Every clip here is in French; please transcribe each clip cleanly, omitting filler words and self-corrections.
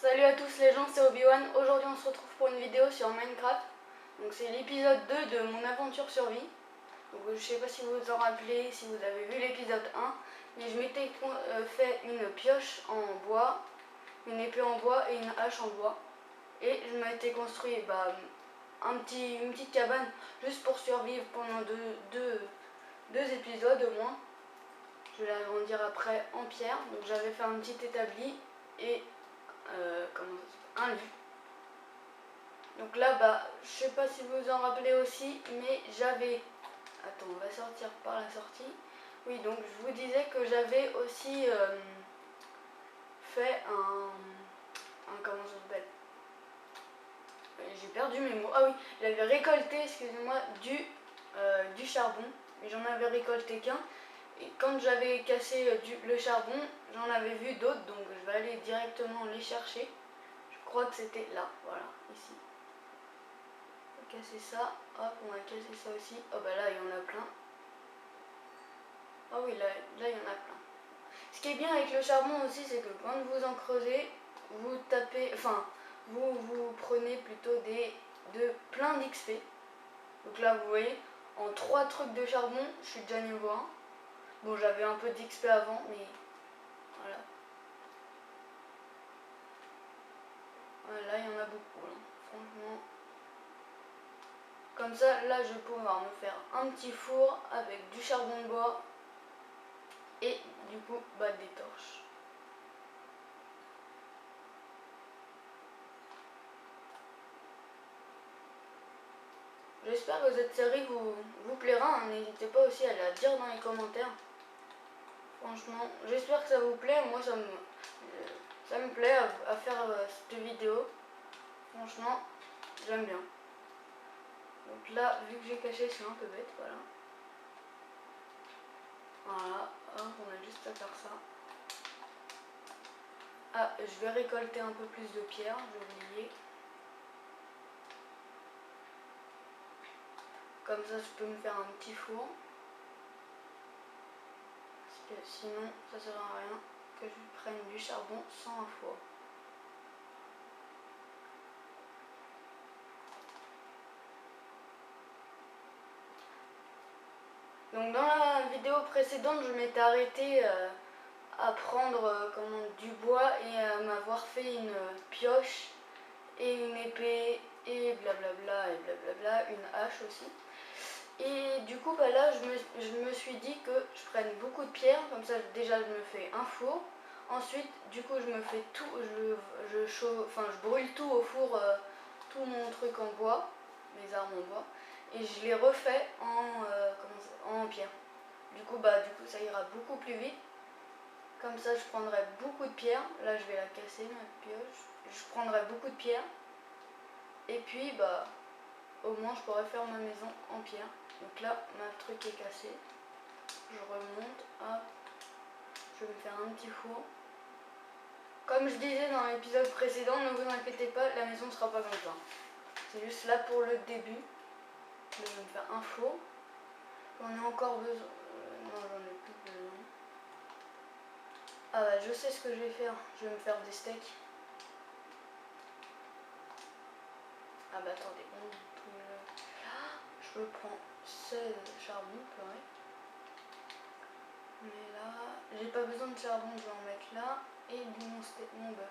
Salut à tous les gens, c'est Obi-Wan. Aujourd'hui on se retrouve pour une vidéo sur Minecraft. Donc c'est l'épisode 2 de mon aventure survie. Donc je sais pas si vous vous en rappelez, si vous avez vu l'épisode 1. Mais je m'étais fait une pioche en bois, une épée en bois et une hache en bois. Et je m'étais construit une petite cabane juste pour survivre pendant deux épisodes au moins. Je vais l'agrandir après en pierre. Donc j'avais fait un petit établi et un lit. Donc là, je sais pas si vous vous en rappelez aussi, mais j'avais... Attends, on va sortir par la sortie. Oui, donc je vous disais que j'avais aussi fait comment ça s'appelle? J'ai perdu mes mots. Ah oui, j'avais récolté, excusez-moi, du charbon. Mais j'en avais récolté qu'un. Et quand j'avais cassé le charbon, j'en avais vu d'autres, donc je vais aller directement les chercher. Je crois que c'était là, voilà, ici. On va casser ça, hop, on va casser ça aussi. Oh bah là, il y en a plein. Ah oui, là il y en a plein. Ce qui est bien avec le charbon aussi, c'est que quand vous en creusez, vous tapez, enfin, vous prenez plutôt plein d'XP. Donc là, vous voyez, en 3 trucs de charbon, je suis déjà niveau 1. Bon, j'avais un peu d'XP avant, mais voilà. Là, il y en a beaucoup, là. Franchement. Comme ça, là, je vais pouvoir me faire un petit four avec du charbon de bois et du coup, des torches. J'espère que cette série vous plaira. N'hésitez pas aussi à la dire dans les commentaires. Franchement, j'espère que ça vous plaît. Moi, ça me plaît à faire cette vidéo. Franchement, j'aime bien. Donc là, vu que j'ai caché, c'est un peu bête, voilà. Voilà, hop, on a juste à faire ça. Ah, je vais récolter un peu plus de pierres, j'ai oublié. Comme ça, je peux me faire un petit four. Parce que sinon, ça sert à rien que je prenne du charbon sans un four. Donc dans la vidéo précédente, je m'étais arrêtée à prendre du bois et à m'avoir fait une pioche et une épée et blablabla, une hache aussi. Et du coup, là, je me suis dit que je prenne beaucoup de pierres, comme ça déjà je me fais un four. Ensuite, du coup, je me fais tout, je brûle tout au four, tout mon truc en bois, mes armes en bois, et je les refais en pierre. Du coup, ça ira beaucoup plus vite. Comme ça, je prendrai beaucoup de pierres. Là, je vais la casser, ma pioche. Je prendrai beaucoup de pierres. Et puis, au moins, je pourrai faire ma maison en pierre. Donc là, ma truc est cassé. Je remonte. Hop. Je vais me faire un petit four. Comme je disais dans l'épisode précédent, ne vous inquiétez pas, la maison ne sera pas comme ça. C'est juste là pour le début. Je vais me faire un four. J'en ai encore besoin. Non, j'en ai plus besoin. Ah je sais ce que je vais faire. Je vais me faire des steaks. Ah attendez. Je prends 16 charbons, purée. Mais là, j'ai pas besoin de charbon, je vais en mettre là. Et mon bœuf.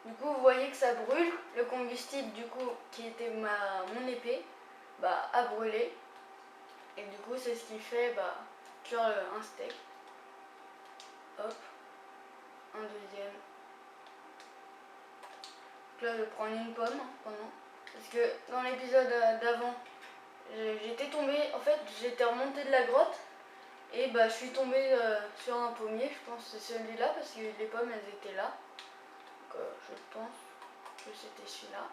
Du coup, vous voyez que ça brûle. Le combustible, du coup, qui était mon épée, a brûlé. Et du coup, c'est ce qui fait cuire un steak. Hop. Un deuxième. Donc là, je vais prendre une pomme pendant. Parce que dans l'épisode d'avant, j'étais tombée, en fait, j'étais remontée de la grotte. Et je suis tombée sur un pommier, je pense que c'est celui-là, parce que les pommes, elles étaient là. Donc je pense que c'était celui-là.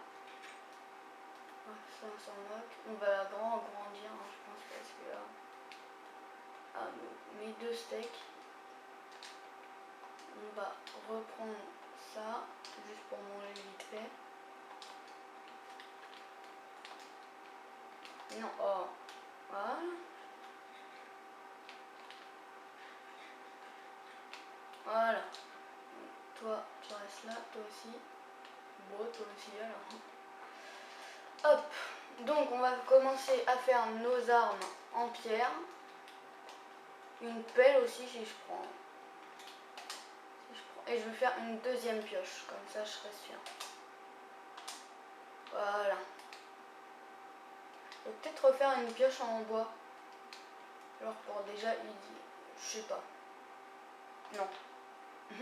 Ça, on s'en moque. On va agrandir, je pense, parce que là... Ah, mes 2 steaks. On va reprendre ça, juste pour manger vite fait. Non, oh, voilà. Voilà. Toi, tu restes là, toi aussi. Bon, toi aussi alors. Hop, donc on va commencer à faire nos armes en pierre. Une pelle aussi si je prends. Et je vais faire une deuxième pioche, comme ça je serai sûre. Voilà. Je vais peut-être refaire une pioche en bois. Alors pour déjà, je sais pas. Non. Je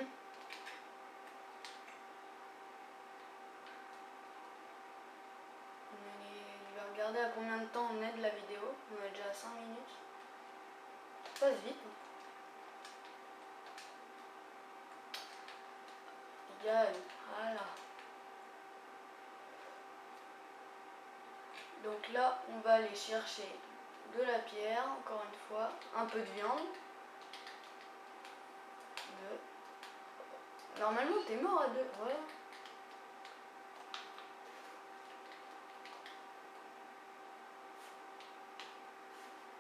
vais regarder à combien de temps on est de la vidéo. On est déjà à 5 minutes. Ça passe vite. Gagne. Voilà. Donc là, on va aller chercher de la pierre, encore une fois, un peu de viande. Normalement, t'es mort à 2. Voilà.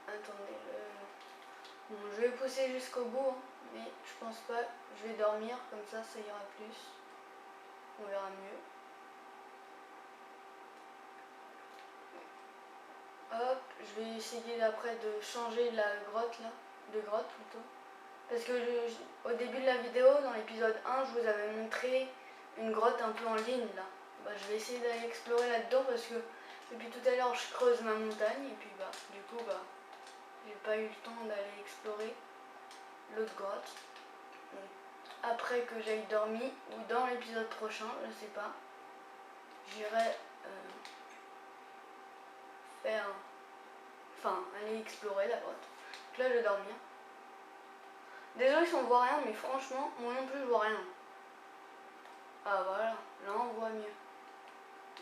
Attendez, bon, je vais pousser jusqu'au bout, hein, mais je pense pas. Je vais dormir, comme ça ira plus. On verra mieux. Hop, je vais essayer après de changer la grotte là, de grotte plutôt. Parce que au début de la vidéo, dans l'épisode 1, je vous avais montré une grotte un peu en ligne là. Bah, je vais essayer d'aller explorer là-dedans parce que depuis tout à l'heure je creuse ma montagne et puis bah du coup bah j'ai pas eu le temps d'aller explorer l'autre grotte. Donc, après que j'aille dormir ou dans l'épisode prochain, je sais pas, j'irai aller explorer la grotte. Donc là je vais dormir. Désolé si on voit rien, mais franchement, moi non plus je vois rien. Ah voilà, là on voit mieux.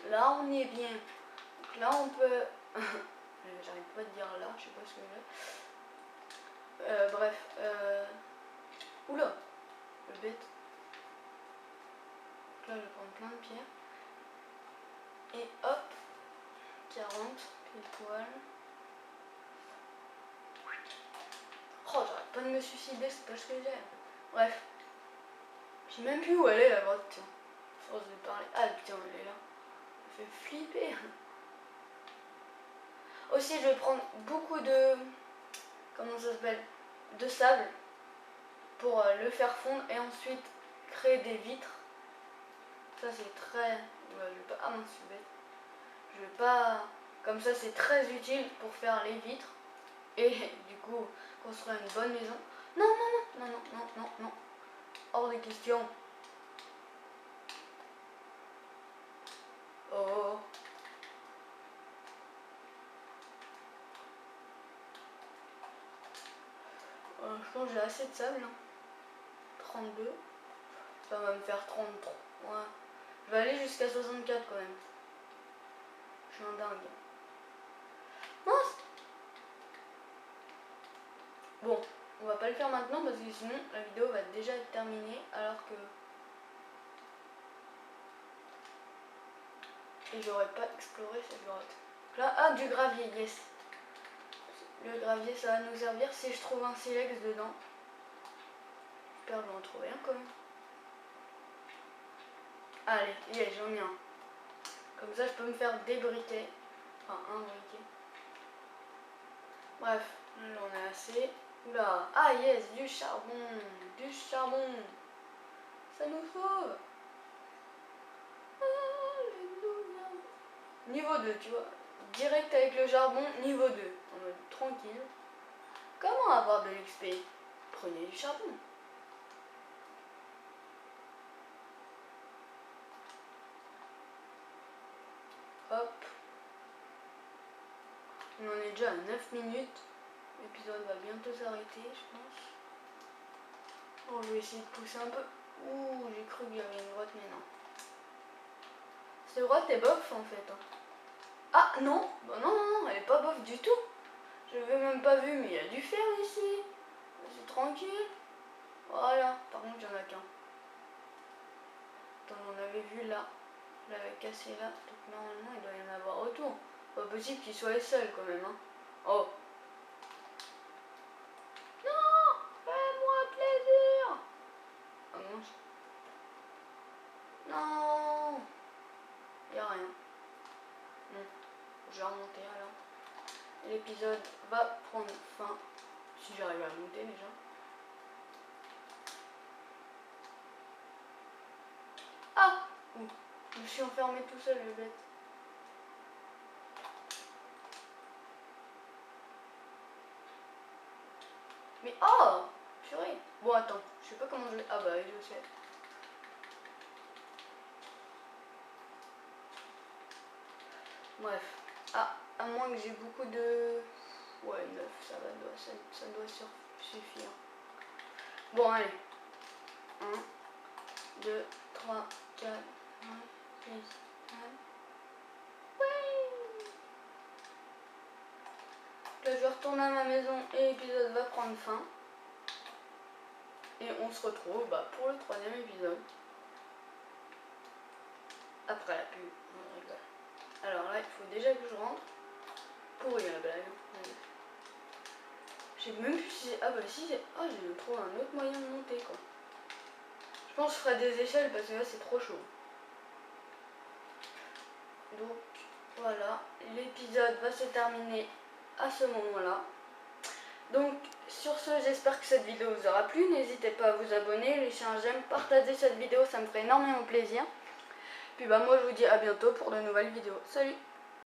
Là on est bien. Donc là on peut... J'arrive pas à dire là, je sais pas ce que j'ai. Bref. Oula, le bête. Donc là je vais prendre plein de pierres. Et hop, 40, pile poil. Oh, j'arrête pas de me suicider, c'est pas ce que j'ai. Bref. Je sais même plus où elle est la grotte, tiens. Force de parler. Ah putain, elle est là. Ça fait flipper. Aussi, je vais prendre beaucoup de... Comment ça s'appelle? De sable. Pour le faire fondre et ensuite créer des vitres. Ça c'est très... je vais pas... Ah mince, je suis bête. Je vais pas... Comme ça c'est très utile pour faire les vitres. Et du coup, construire une bonne maison. Non, non, non, non, non, non, non, non. Hors des questions. Oh. Je pense que j'ai assez de sable. 32. Ça va me faire 33. Ouais. Je vais aller jusqu'à 64 quand même. Je suis un dingue. Mince. Bon, on va pas le faire maintenant parce que sinon la vidéo va déjà être terminée alors que... Et j'aurais pas exploré cette grotte. Là, ah, du gravier, yes. Le gravier, ça va nous servir si je trouve un silex dedans. J'espère que je vais en trouver un quand même. Allez, yes, j'en ai un. Comme ça, je peux me faire des briquets. Enfin, un briquet. Bref, là, j'en ai assez. Oula, ah yes, du charbon. Du charbon. Ça nous sauve. Alléluia. Niveau 2, tu vois. Direct avec le charbon, niveau 2. En mode tranquille. Comment avoir de l'XP? Prenez du charbon. Hop. On en est déjà à 9 minutes. L'épisode va bientôt s'arrêter, je pense. Bon, je vais essayer de pousser un peu. Ouh, j'ai cru qu'il y avait une grotte, mais non. Cette grotte est bof en fait. Hein. Ah non, bah non, non, non, elle est pas bof du tout. Je l'avais même pas vu, mais il y a du fer ici. C'est tranquille. Voilà, par contre, il n'y en a qu'un. Attends, j'en avais vu là. Je l'avais cassé là. Donc normalement, il doit y en avoir autour. Pas possible qu'il soit seul quand même. Hein. Oh. Non, fais-moi plaisir. Ah mince. Non. je vais remonter alors. L'épisode va prendre fin. Si j'arrive à monter déjà. Ah! Je me suis enfermé tout seul, le bête. Mais oh! Purée! Bon, attends, je sais pas comment je vais. Ah bah, je sais. Bref. Ah, à moins que j'ai beaucoup de. Ouais, 9, ça doit suffire. Bon, allez. 1, 2, 3, 4, 5, 6, 7. Là, je vais retourner à ma maison et l'épisode va prendre fin. Et on se retrouve pour le 3e épisode. Après la pub, on rigole. Alors là, il faut déjà que je rentre. Pourri la blague. Je sais même plus si c'est. Ah bah si c'est. Ah, j'ai trouvé un autre moyen de monter quoi. Je pense que je ferai des échelles parce que là c'est trop chaud. Donc voilà, l'épisode va se terminer à ce moment-là. Donc sur ce, j'espère que cette vidéo vous aura plu. N'hésitez pas à vous abonner, laisser un j'aime, partager cette vidéo, ça me ferait énormément plaisir. Puis moi je vous dis à bientôt pour de nouvelles vidéos. Salut!